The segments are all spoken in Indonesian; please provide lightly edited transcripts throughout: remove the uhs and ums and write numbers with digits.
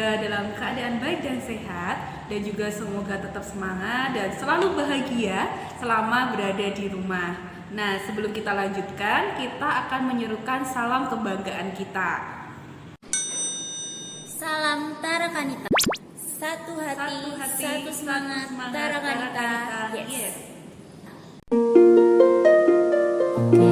semoga dalam keadaan baik dan sehat, dan juga semoga tetap semangat dan selalu bahagia selama berada di rumah. Nah, sebelum kita lanjutkan, kita akan menyerukan salam kebanggaan kita. Salam Tarakanita. Satu hati, satu semangat, Tarakanita. Yes. Oke,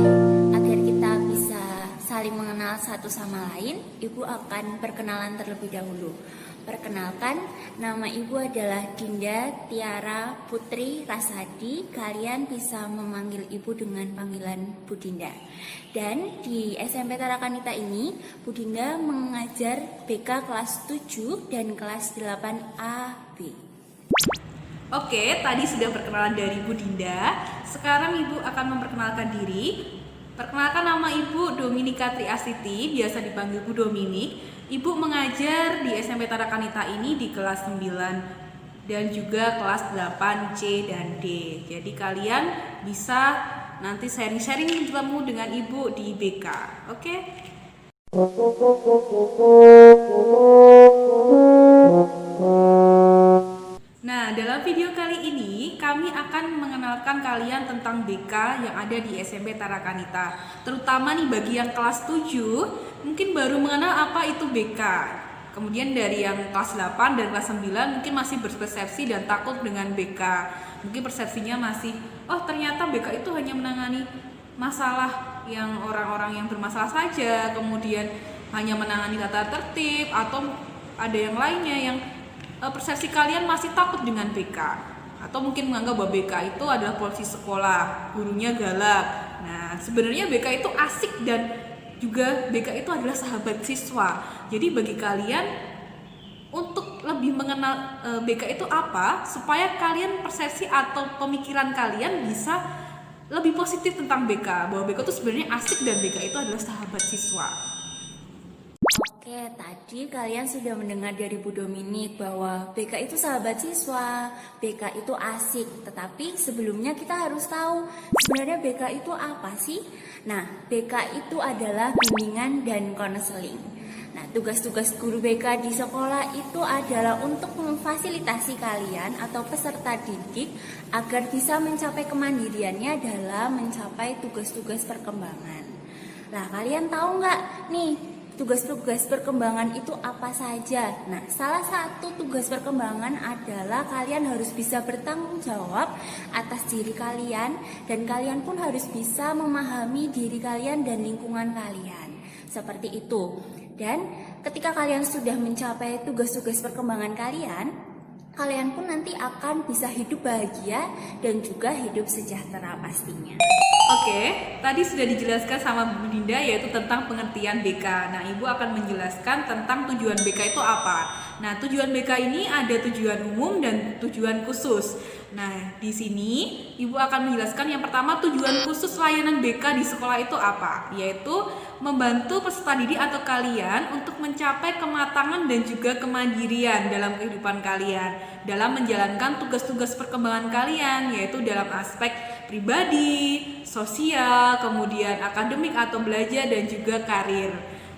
agar kita bisa saling mengenal satu sama lain, Ibu akan perkenalan terlebih dahulu. Perkenalkan, nama Ibu adalah Dinda Tiara Putri Rasadi. Kalian bisa memanggil Ibu dengan panggilan Bu Dinda. Dan di SMP Tarakanita ini, Bu Dinda mengajar BK kelas 7 dan kelas 8AB. Oke, tadi sudah perkenalan dari Bu Dinda. Sekarang Ibu akan memperkenalkan diri. Perkenalkan, nama Ibu Dominika Triastiti, biasa dipanggil Bu Dominik. Ibu mengajar di SMP Tarakanita ini di kelas 9 dan juga kelas 8 C dan D. Jadi kalian bisa nanti sharing-sharing ilmu dengan Ibu di BK. Oke? Nah, dalam video kali ini kami akan mengenalkan kalian tentang BK yang ada di SMP Tarakanita. Terutama nih bagi yang kelas 7 mungkin baru mengenal apa itu BK. Kemudian dari yang kelas 8 dan kelas 9 mungkin masih berpersepsi dan takut dengan BK. Mungkin persepsinya masih, oh ternyata BK itu hanya menangani masalah yang orang-orang yang bermasalah saja, kemudian hanya menangani tata tertib, atau ada yang lainnya yang persepsi kalian masih takut dengan BK, atau mungkin menganggap bahwa BK itu adalah polisi sekolah, gurunya galak. Nah, sebenarnya BK itu asik dan juga BK itu adalah sahabat siswa. Jadi bagi kalian untuk lebih mengenal BK itu apa, supaya kalian persepsi atau pemikiran kalian bisa lebih positif tentang BK, bahwa BK itu sebenarnya asik dan BK itu adalah sahabat siswa. Oke, tadi kalian sudah mendengar dari Bu Dominik bahwa BK itu sahabat siswa, BK itu asik. Tetapi sebelumnya kita harus tahu sebenarnya BK itu apa sih? Nah, BK itu adalah bimbingan dan konseling. Nah, tugas-tugas guru BK di sekolah itu adalah untuk memfasilitasi kalian atau peserta didik agar bisa mencapai kemandiriannya dalam mencapai tugas-tugas perkembangan. Nah, kalian tahu nggak nih, tugas-tugas perkembangan itu apa saja? Nah, salah satu tugas perkembangan adalah kalian harus bisa bertanggung jawab atas diri kalian, dan kalian pun harus bisa memahami diri kalian dan lingkungan kalian. Seperti itu. Dan ketika kalian sudah mencapai tugas-tugas perkembangan kalian pun nanti akan bisa hidup bahagia dan juga hidup sejahtera pastinya. Oke, tadi sudah dijelaskan sama Bu Dinda yaitu tentang pengertian BK. Nah, Ibu akan menjelaskan tentang tujuan BK itu apa. Nah, tujuan BK ini ada tujuan umum dan tujuan khusus. Nah, di sini Ibu akan menjelaskan yang pertama, tujuan khusus layanan BK di sekolah itu apa? Yaitu membantu peserta didik atau kalian untuk mencapai kematangan dan juga kemandirian dalam kehidupan kalian, dalam menjalankan tugas-tugas perkembangan kalian, yaitu dalam aspek pribadi, sosial, kemudian akademik atau belajar, dan juga karir.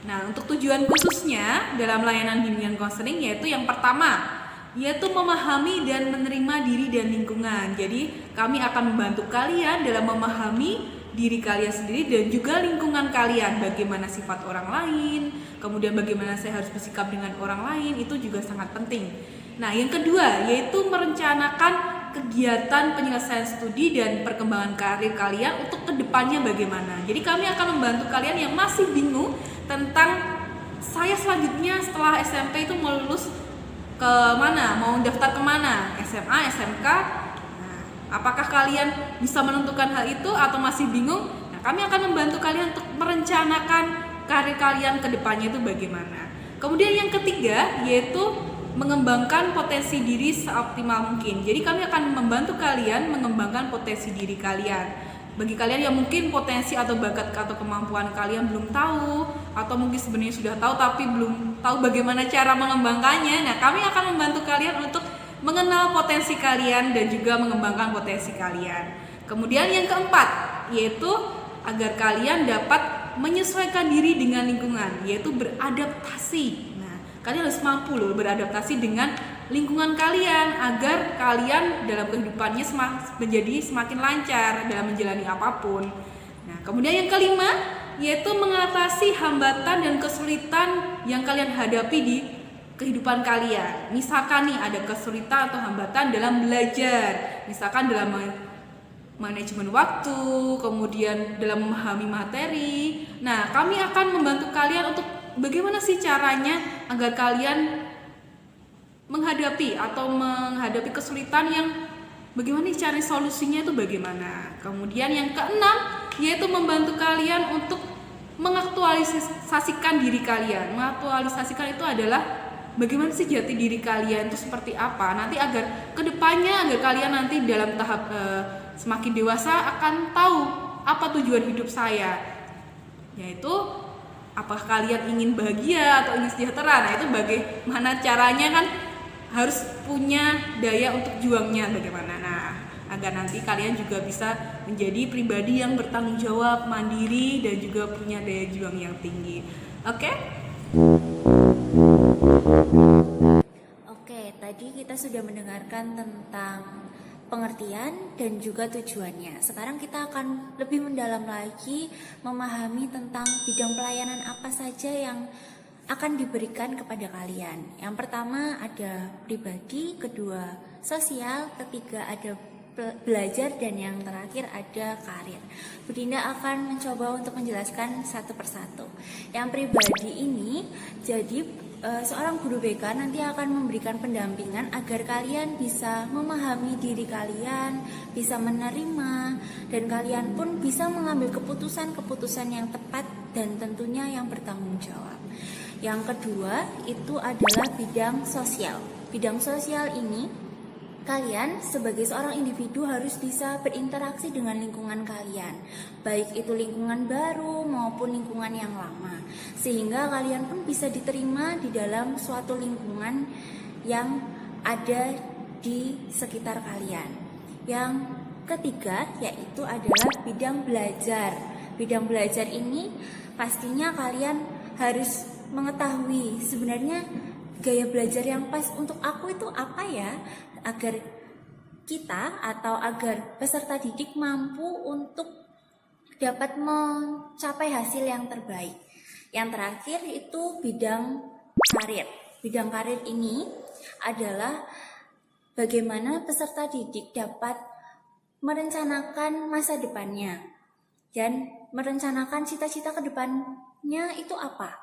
Nah, untuk tujuan khususnya dalam layanan bimbingan konseling yaitu yang pertama, yaitu memahami dan menerima diri dan lingkungan. Jadi kami akan membantu kalian dalam memahami diri kalian sendiri dan juga lingkungan kalian, bagaimana sifat orang lain, kemudian bagaimana saya harus bersikap dengan orang lain, itu juga sangat penting. Nah, yang kedua yaitu merencanakan kegiatan penyelesaian studi dan perkembangan karir kalian untuk kedepannya bagaimana. Jadi kami akan membantu kalian yang masih bingung tentang saya selanjutnya setelah SMP itu mau lulus ke mana, mau daftar kemana, SMA, SMK. Nah, apakah kalian bisa menentukan hal itu atau masih bingung? Nah, kami akan membantu kalian untuk merencanakan karir kalian kedepannya itu bagaimana. Kemudian yang ketiga yaitu mengembangkan potensi diri seoptimal mungkin. Jadi kami akan membantu kalian mengembangkan potensi diri kalian. Bagi kalian yang mungkin potensi atau bakat atau kemampuan kalian belum tahu, atau mungkin sebenarnya sudah tahu tapi belum tahu bagaimana cara mengembangkannya, nah kami akan membantu kalian untuk mengenal potensi kalian dan juga mengembangkan potensi kalian. Kemudian yang keempat yaitu agar kalian dapat menyesuaikan diri dengan lingkungan, yaitu beradaptasi. kalian harus mampu loh beradaptasi dengan lingkungan kalian agar kalian dalam kehidupannya menjadi semakin lancar dalam menjalani apapun. Nah, kemudian yang kelima yaitu mengatasi hambatan dan kesulitan yang kalian hadapi di kehidupan kalian. Misalkan nih ada kesulitan atau hambatan dalam belajar, misalkan dalam manajemen waktu, kemudian dalam memahami materi. Nah, kami akan membantu kalian untuk bagaimana sih caranya agar kalian menghadapi kesulitan yang bagaimana cari solusinya itu bagaimana. Kemudian yang keenam yaitu membantu kalian untuk mengaktualisasikan diri kalian. Mengaktualisasikan itu adalah bagaimana sih jati diri kalian itu seperti apa. Nanti agar kedepannya agar kalian nanti dalam tahap semakin dewasa akan tahu apa tujuan hidup saya. Yaitu apakah kalian ingin bahagia atau ingin sejahtera. Nah, itu bagaimana caranya kan harus punya daya untuk juangnya bagaimana. Nah, agar nanti kalian juga bisa menjadi pribadi yang bertanggung jawab, mandiri dan juga punya daya juang yang tinggi. Oke? Oke, tadi kita sudah mendengarkan tentang pengertian dan juga tujuannya. Sekarang kita akan lebih mendalam lagi memahami tentang bidang pelayanan apa saja yang akan diberikan kepada kalian. Yang pertama ada pribadi, kedua sosial, ketiga ada belajar, dan yang terakhir ada karir. Bu Dinda akan mencoba untuk menjelaskan satu persatu. Yang pribadi ini, jadi seorang guru BK nanti akan memberikan pendampingan agar kalian bisa memahami diri kalian, bisa menerima, dan kalian pun bisa mengambil keputusan-keputusan yang tepat dan tentunya yang bertanggung jawab. Yang kedua itu adalah bidang sosial. Bidang sosial ini kalian sebagai seorang individu harus bisa berinteraksi dengan lingkungan kalian, baik itu lingkungan baru maupun lingkungan yang lama, sehingga kalian pun bisa diterima di dalam suatu lingkungan yang ada di sekitar kalian. Yang ketiga yaitu adalah bidang belajar. Bidang belajar ini pastinya kalian harus mengetahui sebenarnya gaya belajar yang pas untuk aku itu apa ya, agar kita atau agar peserta didik mampu untuk dapat mencapai hasil yang terbaik. Yang terakhir itu bidang karir. Bidang karir ini adalah bagaimana peserta didik dapat merencanakan masa depannya dan merencanakan cita-cita ke depannya itu apa.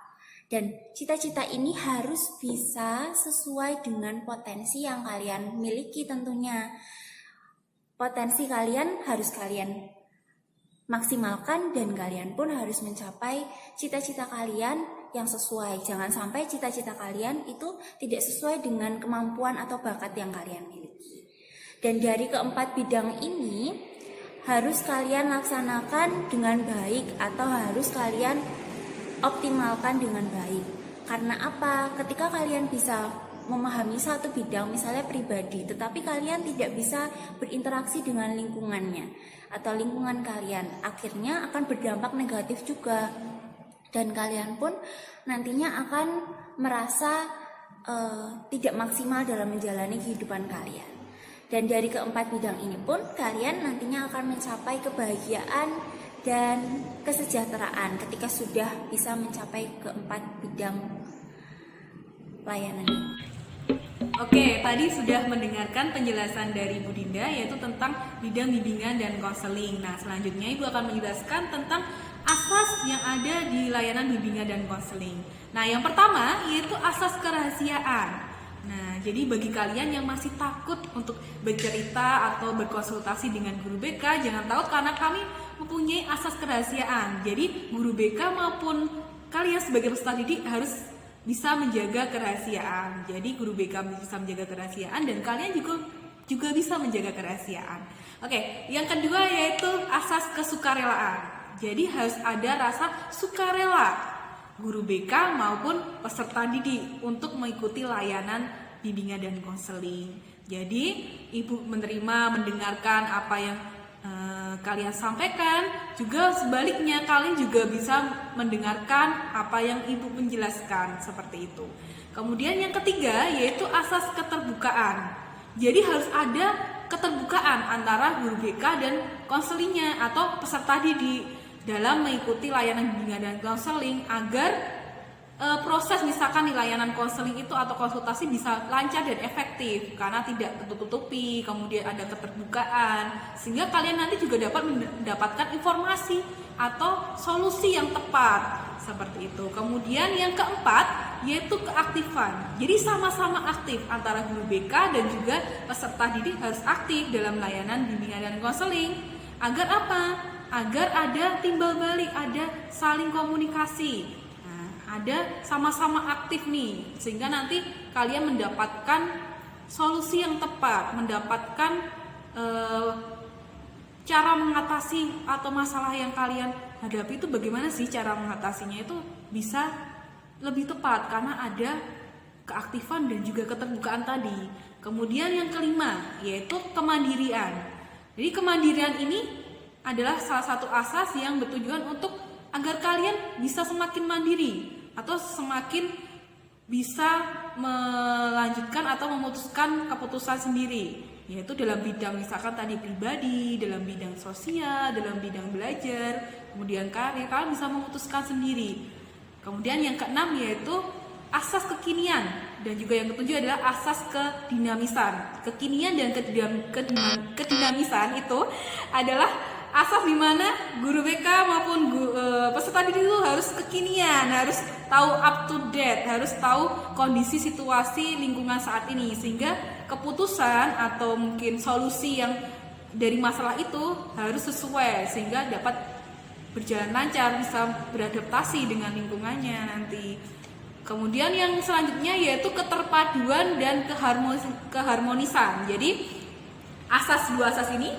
Dan cita-cita ini harus bisa sesuai dengan potensi yang kalian miliki tentunya. Potensi kalian harus kalian maksimalkan dan kalian pun harus mencapai cita-cita kalian yang sesuai. Jangan sampai cita-cita kalian itu tidak sesuai dengan kemampuan atau bakat yang kalian miliki. Dan dari keempat bidang ini harus kalian laksanakan dengan baik atau harus kalian optimalkan dengan baik. Karena apa? Ketika kalian bisa memahami satu bidang, misalnya pribadi, tetapi kalian tidak bisa berinteraksi dengan lingkungannya atau lingkungan kalian, akhirnya akan berdampak negatif juga. Dan kalian pun nantinya akan merasa tidak maksimal dalam menjalani kehidupan kalian. Dan dari keempat bidang ini pun kalian nantinya akan mencapai kebahagiaan dan kesejahteraan ketika sudah bisa mencapai keempat bidang pelayanan ini. Oke, tadi sudah mendengarkan penjelasan dari Bu Dinda yaitu tentang bidang bimbingan dan konseling. Nah, selanjutnya Ibu akan menjelaskan tentang asas yang ada di layanan bimbingan dan konseling. Nah, yang pertama yaitu asas kerahasiaan. Nah, jadi bagi kalian yang masih takut untuk bercerita atau berkonsultasi dengan guru BK, jangan takut karena kami mempunyai asas kerahasiaan. Jadi guru BK maupun kalian sebagai peserta didik harus bisa menjaga kerahasiaan. Jadi guru BK bisa menjaga kerahasiaan dan kalian juga bisa menjaga kerahasiaan. Oke, yang kedua yaitu asas kesukarelaan. Jadi harus ada rasa sukarela guru BK maupun peserta didik untuk mengikuti layanan bimbingan dan konseling. Jadi Ibu mendengarkan apa yang kalian sampaikan, juga sebaliknya kalian juga bisa mendengarkan apa yang Ibu menjelaskan seperti itu. Kemudian yang ketiga yaitu asas keterbukaan. Jadi harus ada keterbukaan antara guru BK dan konselingnya atau peserta didik dalam mengikuti layanan bimbingan dan konseling agar proses misalkan di layanan konseling itu atau konsultasi bisa lancar dan efektif karena tidak tertutupi, kemudian ada keterbukaan sehingga kalian nanti juga dapat mendapatkan informasi atau solusi yang tepat seperti itu. Kemudian yang keempat yaitu keaktifan. Jadi sama-sama aktif antara guru BK dan juga peserta didik harus aktif dalam layanan bimbingan dan konseling. Agar apa? Agar ada timbal balik, ada saling komunikasi. Ada sama-sama aktif nih, sehingga nanti kalian mendapatkan solusi yang tepat, mendapatkan cara mengatasi atau masalah yang kalian hadapi itu bagaimana sih cara mengatasinya itu bisa lebih tepat karena ada keaktifan dan juga keterbukaan tadi. Kemudian yang kelima yaitu kemandirian. Jadi kemandirian ini adalah salah satu asas yang bertujuan untuk agar kalian bisa semakin mandiri atau semakin bisa melanjutkan atau memutuskan keputusan sendiri, yaitu dalam bidang misalkan tadi pribadi, dalam bidang sosial, dalam bidang belajar, kemudian karir, kalian bisa memutuskan sendiri. Kemudian yang keenam yaitu asas kekinian dan juga yang ketujuh adalah asas kedinamisan. Kekinian dan kedinamisan itu adalah asas di mana guru BK maupun peserta didik itu harus kekinian, harus tahu up to date, harus tahu kondisi situasi lingkungan saat ini sehingga keputusan atau mungkin solusi yang dari masalah itu harus sesuai sehingga dapat berjalan lancar, bisa beradaptasi dengan lingkungannya nanti. Kemudian yang selanjutnya yaitu keterpaduan dan keharmonisan. Jadi dua asas ini,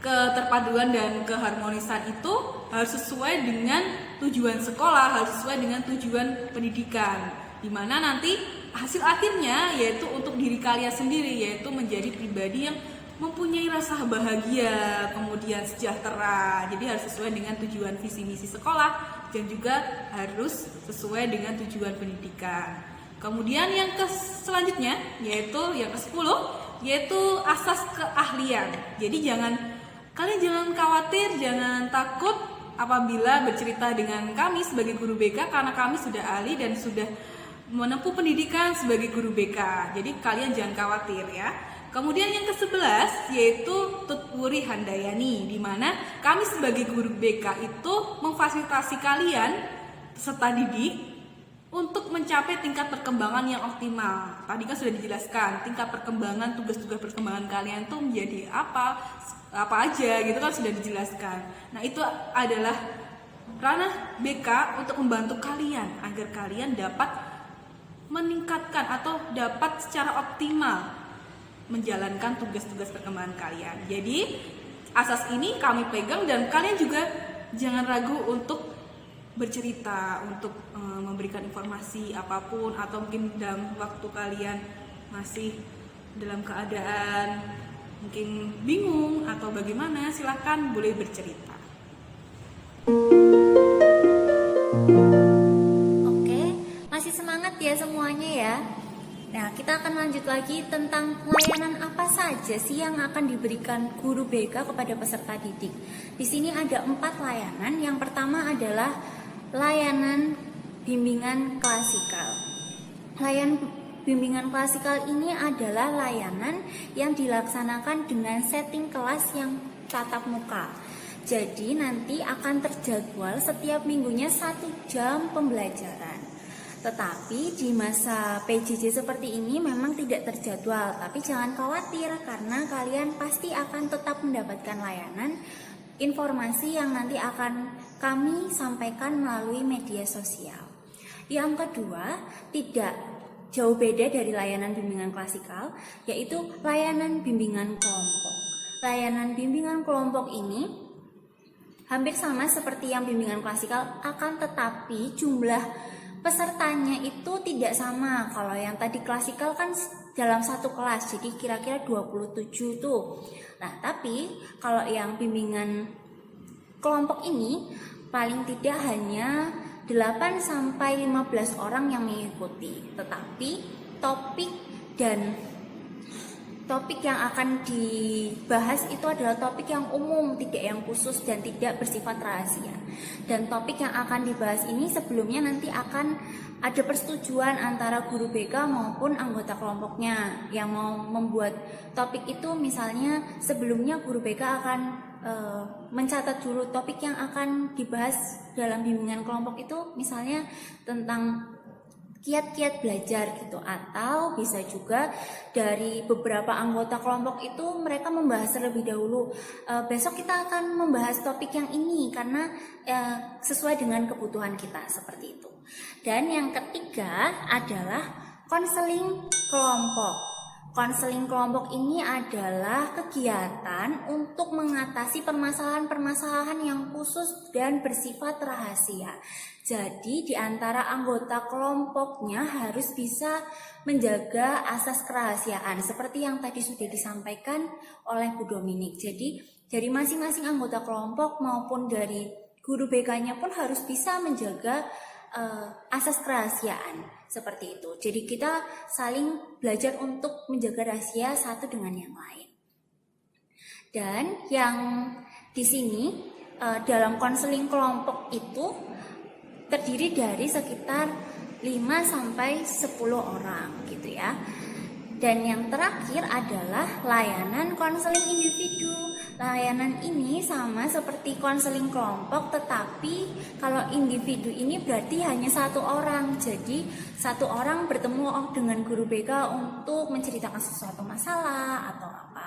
keterpaduan dan keharmonisan itu harus sesuai dengan tujuan sekolah, harus sesuai dengan tujuan pendidikan, di mana nanti hasil akhirnya yaitu untuk diri kalian sendiri, yaitu menjadi pribadi yang mempunyai rasa bahagia, kemudian sejahtera. Jadi harus sesuai dengan tujuan visi misi sekolah dan juga harus sesuai dengan tujuan pendidikan. Kemudian yang selanjutnya yaitu yang ke-10 yaitu asas keahlian. Jadi kalian jangan khawatir, jangan takut apabila bercerita dengan kami sebagai guru BK karena kami sudah ahli dan sudah menempuh pendidikan sebagai guru BK. Jadi kalian jangan khawatir ya. Kemudian yang ke-11 yaitu Tutwuri Handayani, di mana kami sebagai guru BK itu memfasilitasi kalian peserta didik untuk mencapai tingkat perkembangan yang optimal. Tadi kan sudah dijelaskan tingkat perkembangan, tugas-tugas perkembangan kalian tuh menjadi apa aja gitu kan sudah dijelaskan. Nah itu adalah ranah BK untuk membantu kalian agar kalian dapat meningkatkan atau dapat secara optimal menjalankan tugas-tugas perkembangan kalian. Jadi asas ini kami pegang dan kalian juga jangan ragu untuk bercerita, untuk memberikan informasi apapun atau mungkin dalam waktu kalian masih dalam keadaan mungkin bingung atau bagaimana, silahkan boleh bercerita. Oke, masih semangat ya semuanya ya. Nah, kita akan lanjut lagi tentang layanan apa saja sih yang akan diberikan guru BK kepada peserta didik. Di sini ada 4 layanan. Yang pertama adalah layanan bimbingan klasikal. Layanan bimbingan klasikal ini adalah layanan yang dilaksanakan dengan setting kelas yang tatap muka. Jadi nanti akan terjadwal setiap minggunya 1 jam pembelajaran. Tetapi di masa PJJ seperti ini memang tidak terjadwal. Tapi jangan khawatir karena kalian pasti akan tetap mendapatkan layanan informasi yang nanti akan kami sampaikan melalui media sosial. Yang kedua, tidak jauh beda dari layanan bimbingan klasikal, yaitu layanan bimbingan kelompok. Layanan bimbingan kelompok ini hampir sama seperti yang bimbingan klasikal, akan tetapi jumlah pesertanya itu tidak sama. Kalau yang tadi klasikal kan dalam satu kelas, jadi kira-kira 27 tuh. Nah, tapi kalau yang bimbingan kelompok ini paling tidak hanya 8 8 sampai 15 orang yang mengikuti. Tetapi topik yang akan dibahas itu adalah topik yang umum, tidak yang khusus dan tidak bersifat rahasia. Dan topik yang akan dibahas ini sebelumnya nanti akan ada persetujuan antara guru BK maupun anggota kelompoknya yang mau membuat topik itu. Misalnya sebelumnya guru BK akan mencatat dulu topik yang akan dibahas dalam bimbingan kelompok itu, misalnya tentang kiat-kiat belajar gitu, atau bisa juga dari beberapa anggota kelompok itu mereka membahas terlebih dahulu, besok kita akan membahas topik yang ini karena sesuai dengan kebutuhan kita, seperti itu. Dan yang ketiga adalah konseling kelompok. Konseling kelompok ini adalah kegiatan untuk mengatasi permasalahan-permasalahan yang khusus dan bersifat rahasia. Jadi di antara anggota kelompoknya harus bisa menjaga asas kerahasiaan seperti yang tadi sudah disampaikan oleh Bu Dominik. Jadi dari masing-masing anggota kelompok maupun dari guru BK-nya pun harus bisa menjaga asas kerahasiaan seperti itu. Jadi kita saling belajar untuk menjaga rahasia satu dengan yang lain. Dan yang di sini dalam konseling kelompok itu terdiri dari sekitar 5 sampai 10 orang gitu ya. Dan yang terakhir adalah layanan konseling individu. Layanan ini sama seperti konseling kelompok, tetapi kalau individu ini berarti hanya satu orang. Jadi satu orang bertemu dengan guru BK untuk menceritakan sesuatu masalah atau apa.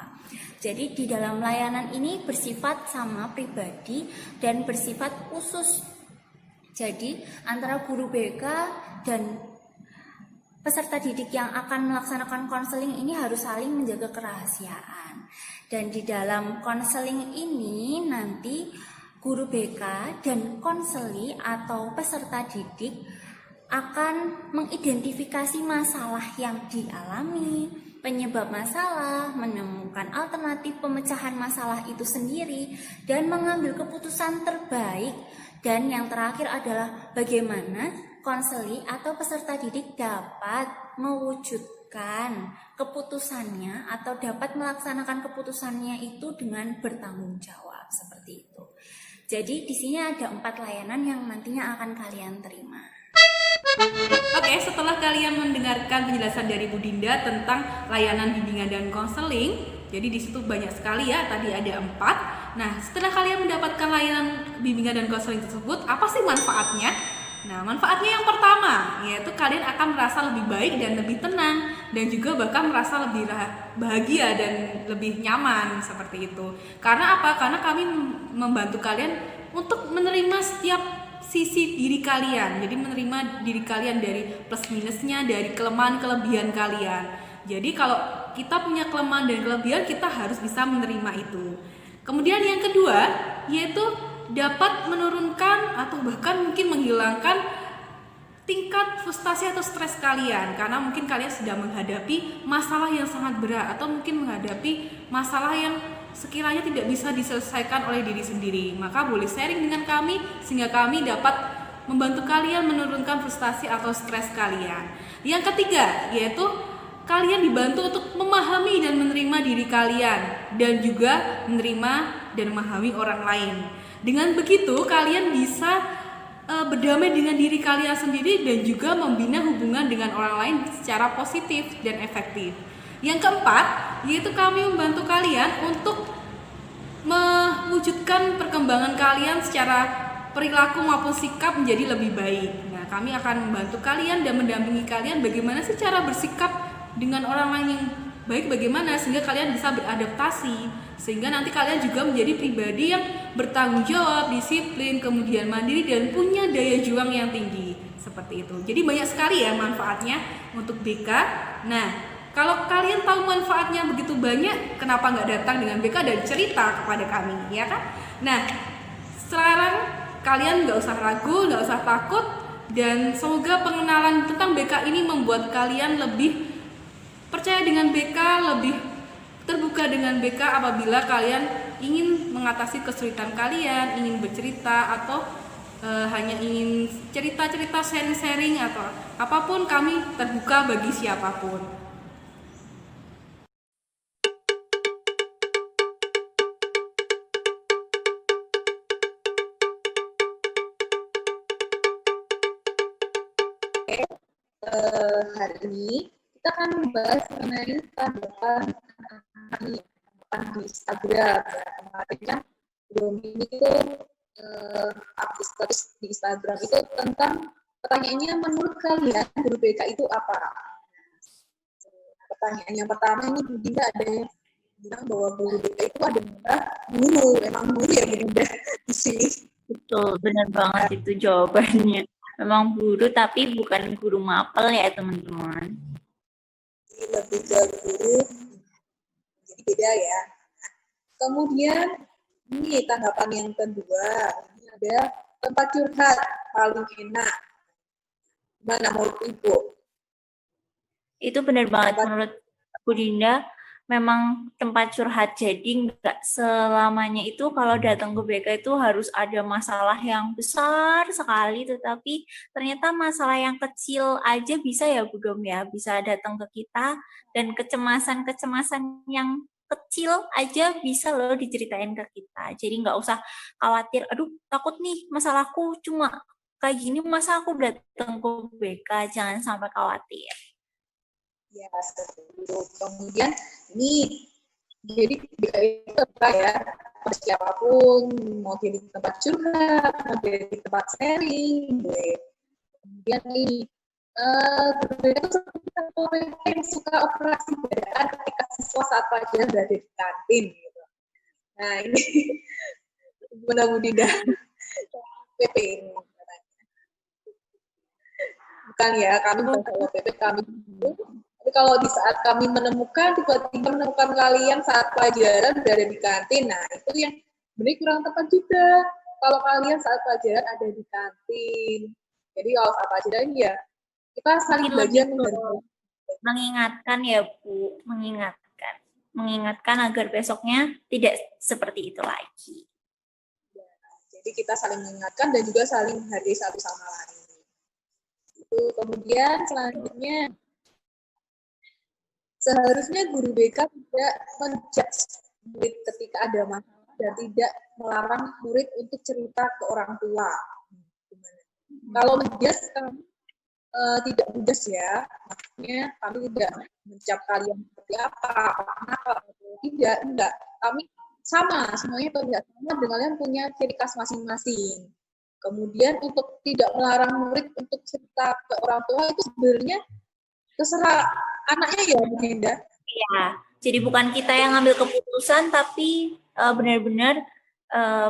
Jadi di dalam layanan ini bersifat sama pribadi dan bersifat khusus. Jadi antara guru BK dan peserta didik yang akan melaksanakan konseling ini harus saling menjaga kerahasiaan. Dan di dalam konseling ini nanti guru BK dan konseli atau peserta didik akan mengidentifikasi masalah yang dialami, penyebab masalah, menemukan alternatif pemecahan masalah itu sendiri, dan mengambil keputusan terbaik. Dan yang terakhir adalah bagaimana konseli atau peserta didik dapat mewujudkan keputusannya atau dapat melaksanakan keputusannya itu dengan bertanggung jawab, seperti itu. Jadi di sini ada 4 layanan yang nantinya akan kalian terima. Oke, setelah kalian mendengarkan penjelasan dari Bu Dinda tentang layanan bimbingan dan konseling, jadi di situ banyak sekali ya, tadi ada 4. Nah, setelah kalian mendapatkan layanan bimbingan dan konseling tersebut, apa sih manfaatnya? Nah, manfaatnya yang pertama, yaitu kalian akan merasa lebih baik dan lebih tenang, dan juga bahkan merasa lebih bahagia dan lebih nyaman, seperti itu. Karena apa? Karena kami membantu kalian untuk menerima setiap sisi diri kalian. Jadi menerima diri kalian dari plus minusnya, dari kelemahan kelebihan kalian. Jadi kalau kita punya kelemahan dan kelebihan, kita harus bisa menerima itu. Kemudian yang kedua, yaitu dapat menurunkan atau bahkan mungkin menghilangkan tingkat frustasi atau stres kalian, karena mungkin kalian sedang menghadapi masalah yang sangat berat atau mungkin menghadapi masalah yang sekiranya tidak bisa diselesaikan oleh diri sendiri. Maka boleh sharing dengan kami sehingga kami dapat membantu kalian menurunkan frustasi atau stres kalian. Yang ketiga, yaitu kalian dibantu untuk memahami dan menerima diri kalian dan juga menerima dan memahami orang lain. Dengan begitu kalian bisa berdamai dengan diri kalian sendiri dan juga membina hubungan dengan orang lain secara positif dan efektif. Yang keempat, yaitu kami membantu kalian untuk mewujudkan perkembangan kalian secara perilaku maupun sikap menjadi lebih baik. Nah, kami akan membantu kalian dan mendampingi kalian bagaimana sih cara bersikap dengan orang lain yang baik, bagaimana sehingga kalian bisa beradaptasi, sehingga nanti kalian juga menjadi pribadi yang bertanggung jawab, disiplin, kemudian mandiri dan punya daya juang yang tinggi, seperti itu. Jadi banyak sekali ya manfaatnya untuk BK. Nah, kalau kalian tahu manfaatnya begitu banyak, kenapa nggak datang dengan BK dan cerita kepada kami, ya kan? Nah, sekarang kalian nggak usah ragu, nggak usah takut, dan semoga pengenalan tentang BK ini membuat kalian lebih percaya dengan BK, lebih terbuka dengan BK apabila kalian ingin mengatasi kesulitan kalian, ingin bercerita atau hanya ingin cerita-cerita sharing-sharing atau apapun, kami terbuka bagi siapapun. Hari ini kita akan membahas mengenai tanggapan di Instagram. Ya, kemarin kan ini itu update status di Instagram itu tentang pertanyaannya, menurut kalian guru BK itu apa? Pertanyaan yang pertama ini Bu Dinda ada yang bilang bahwa guru BK itu adalah guru, memang guru ya Bu Dinda di sini. Betul, benar banget itu jawabannya. Memang guru tapi bukan guru mapel ya teman-teman. Lebih ke guru, jadi beda ya. Kemudian ini tanggapan yang kedua, ini ada tempat curhat paling enak. Gimana menurut Ibu? Itu benar banget menurut Bu Dinda. Memang tempat curhat, jadi nggak selamanya itu kalau datang ke BK itu harus ada masalah yang besar sekali, tetapi ternyata masalah yang kecil aja bisa ya Bu Dom ya, bisa datang ke kita, dan kecemasan-kecemasan yang kecil aja bisa loh diceritain ke kita. Jadi nggak usah khawatir, aduh takut nih masalahku cuma kayak gini, masa aku datang ke BK, jangan sampai khawatir. Ya, setuju. Kemudian ini jadi BK itu apa ya? Siapapun mau jadi tempat curhat, mau jadi tempat sharing, kemudian ini itu seperti orang yang suka operasi dadakan ketika siswa saat pelajaran berada di kantin. Gitu. Nah ini gimana Bu Dinda? PP ini bukan ya, kami bukan PP, kami itu. Tapi kalau di saat kami tiba-tiba menemukan kalian saat pelajaran berada di kantin, nah itu yang sebenarnya kurang tepat juga. Kalau kalian saat pelajaran ada di kantin, jadi kalau saat pelajaran ya kita saling belajar mengingatkan ya Bu, mengingatkan agar besoknya tidak seperti itu lagi. Ya, jadi kita saling mengingatkan dan juga saling menghargai satu sama lain. Itu kemudian selanjutnya, seharusnya guru BK tidak menjudge murid ketika ada masalah dan tidak melarang murid untuk cerita ke orang tua. Gimana? Kalau menjudge kami tidak menjudge ya, maksudnya kami tidak mencap kalian seperti apa, kenapa, tidak, enggak. Kami sama, semuanya terlihat sama dengan kalian punya ciri khas masing-masing. Kemudian untuk tidak melarang murid untuk cerita ke orang tua itu sebenarnya terserah anaknya ya Bu Dinda. Iya, jadi bukan kita yang ngambil keputusan, tapi benar-benar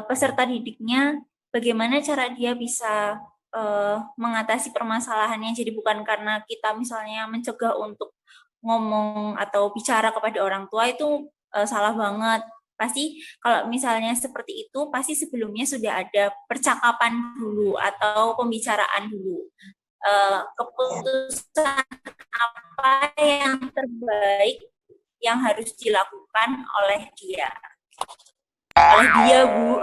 peserta didiknya bagaimana cara dia bisa mengatasi permasalahannya. Jadi bukan karena kita misalnya mencegah untuk ngomong atau bicara kepada orang tua itu salah banget. Pasti kalau misalnya seperti itu, pasti sebelumnya sudah ada percakapan dulu atau pembicaraan dulu. Keputusan apa yang terbaik yang harus dilakukan oleh dia, Bu.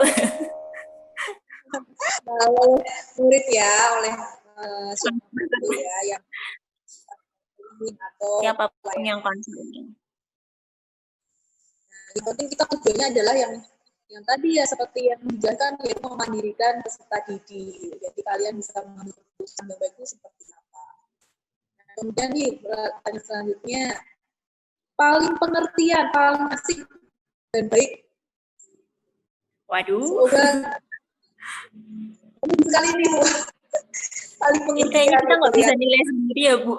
Oleh murid ya, oleh siapapun ya yang atau siapapun yang concern. Nah, yang penting kita tujuannya adalah yang tadi ya, seperti yang dijelaskan, yaitu memandirikan peserta didik. Jadi kalian bisa mengambil keputusan yang baik itu seperti apa. Nah, kemudian nih pertanyaan selanjutnya, paling pengertian, paling asik dan baik. Waduh. Semoga sekali nih Bu. Paling pengertian. Kayaknya kita nggak bisa nilai sendiri ya Bu.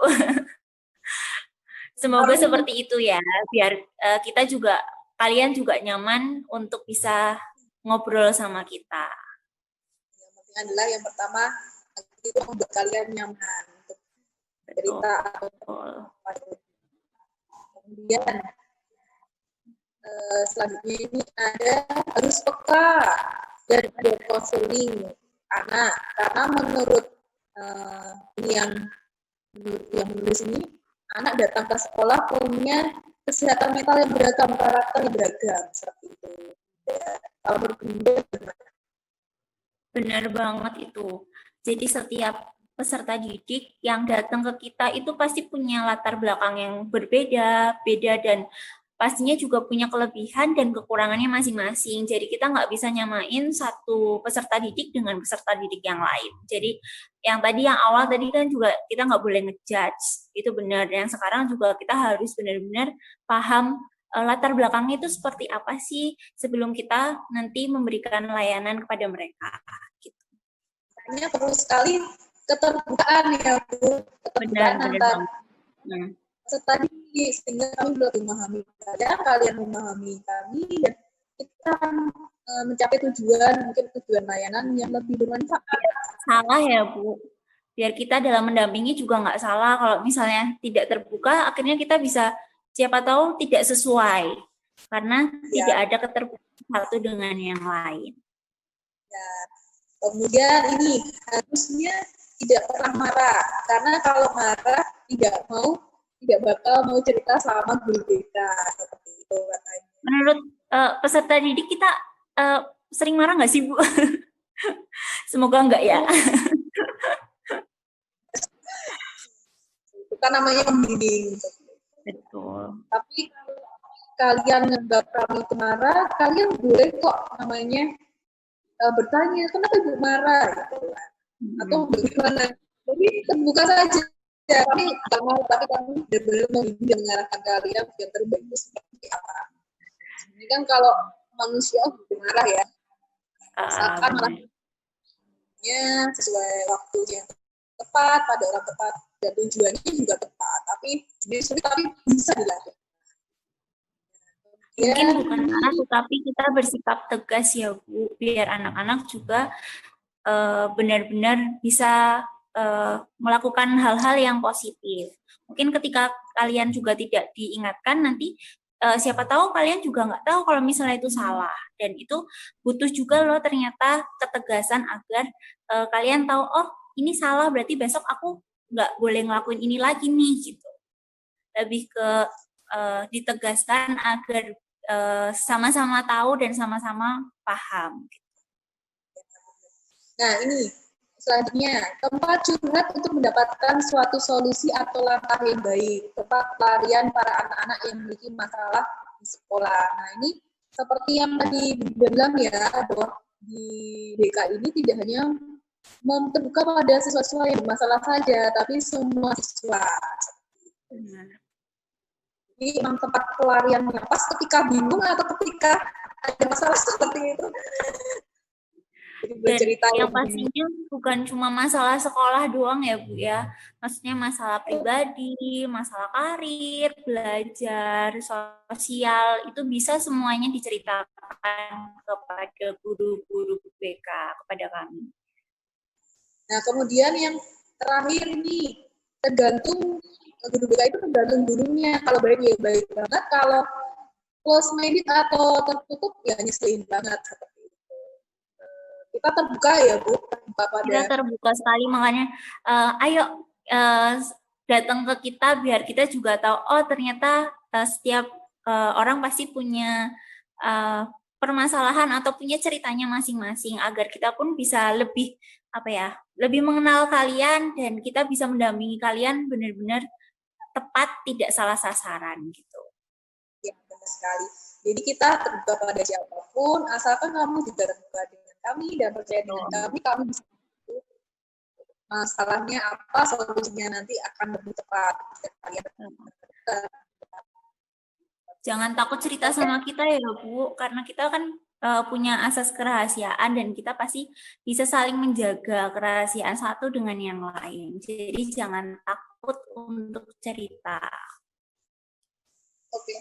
Semoga seperti itu ya, biar kita juga, kalian juga nyaman untuk bisa ngobrol sama kita. Yang penting adalah yang pertama, itu membuat kalian nyaman untuk cerita atau kemudian selanjutnya ini ada harus peka dan ada konseling anak, karena menurut ini yang menulis ini, anak datang ke sekolah punya kesehatan mental yang beragam, karakter yang beragam, seperti itu. Ya, kalau menurut Bunda gimana? Benar banget itu. Jadi setiap peserta didik yang datang ke kita itu pasti punya latar belakang yang berbeda, beda dan pastinya juga punya kelebihan dan kekurangannya masing-masing. Jadi kita nggak bisa nyamain satu peserta didik dengan peserta didik yang lain. Jadi yang awal tadi kan juga kita nggak boleh ngejudge, itu benar. Yang sekarang juga kita harus benar-benar paham latar belakangnya itu seperti apa sih sebelum kita nanti memberikan layanan kepada mereka. Gitu. Makanya perlu sekali keterbukaan ya Bu, keterbukaan antar peserta didik sehingga kami lebih memahami kalian memahami kami, dan kita akan mencapai mungkin tujuan layanan yang lebih bermanfaat. Salah ya Bu, biar kita dalam mendampingi juga nggak salah. Kalau misalnya tidak terbuka, akhirnya kita bisa siapa tahu tidak sesuai karena tidak ada keterbukaan satu dengan yang lain. Ya. Kemudian ini harusnya tidak pernah marah, karena kalau marah tidak bakal mau cerita sama guru kita, seperti itu katanya. Menurut peserta didik kita sering marah nggak sih Bu? Semoga enggak ya. Itu kan namanya membimbing. Betul. Tapi kalau kalian nganggap kami itu marah, kalian boleh kok namanya bertanya kenapa ibu marah gitu kan, atau bagaimana. Jadi terbuka saja. Kami nggak mau, tapi kami benar-benar membimbing dan mengarahkan kalian yang terbaik itu seperti apa. Ini kan kalau manusia marah ya, asalkan marahnya sesuai waktunya tepat pada orang tepat dan tujuannya juga tepat, tapi bisa dilakukan. Mungkin bukan marah, tetapi kita bersikap tegas ya Bu, biar anak-anak juga benar-benar bisa melakukan hal-hal yang positif. Mungkin ketika kalian juga tidak diingatkan, nanti siapa tahu kalian juga nggak tahu kalau misalnya itu salah. Dan itu butuh juga loh ternyata ketegasan agar kalian tahu, oh ini salah berarti besok aku nggak boleh ngelakuin ini lagi nih gitu. Lebih ke ditegaskan agar sama-sama tahu dan sama-sama paham. Nah ini selanjutnya, tempat curhat untuk mendapatkan suatu solusi atau langkah yang baik, tempat pelarian para anak-anak yang memiliki masalah di sekolah. Nah ini seperti yang tadi bilang ya, bahwa di BK ini tidak hanya terbuka pada siswa-siswa yang bermasalah saja, tapi semua siswa. Jadi memang tempat pelariannya pas ketika bingung atau ketika ada masalah seperti itu. Dan yang pastinya bukan cuma masalah sekolah doang ya Bu ya, maksudnya masalah pribadi, masalah karir, belajar, sosial, itu bisa semuanya diceritakan kepada guru-guru BK, kepada kami. Nah kemudian yang terakhir ini, tergantung guru BK itu tergantung gurunya, kalau baik ya baik banget, kalau close-minded atau tertutup ya nyeselin banget. Kita terbuka ya Bu, kita terbuka sekali, makanya ayo datang ke kita biar kita juga tahu, oh ternyata setiap orang pasti punya permasalahan atau punya ceritanya masing-masing, agar kita pun bisa lebih lebih mengenal kalian dan kita bisa mendampingi kalian benar-benar tepat, tidak salah sasaran gitu. Ya benar sekali. Jadi kita terbuka pada siapapun, asalkan kamu juga terbuka dengan kami dan percaya dengan kami bisa masalahnya apa, solusinya nanti akan lebih tepat. Jangan takut cerita sama kita ya Bu, karena kita kan punya asas kerahasiaan dan kita pasti bisa saling menjaga kerahasiaan satu dengan yang lain. Jadi jangan takut untuk cerita. Oke.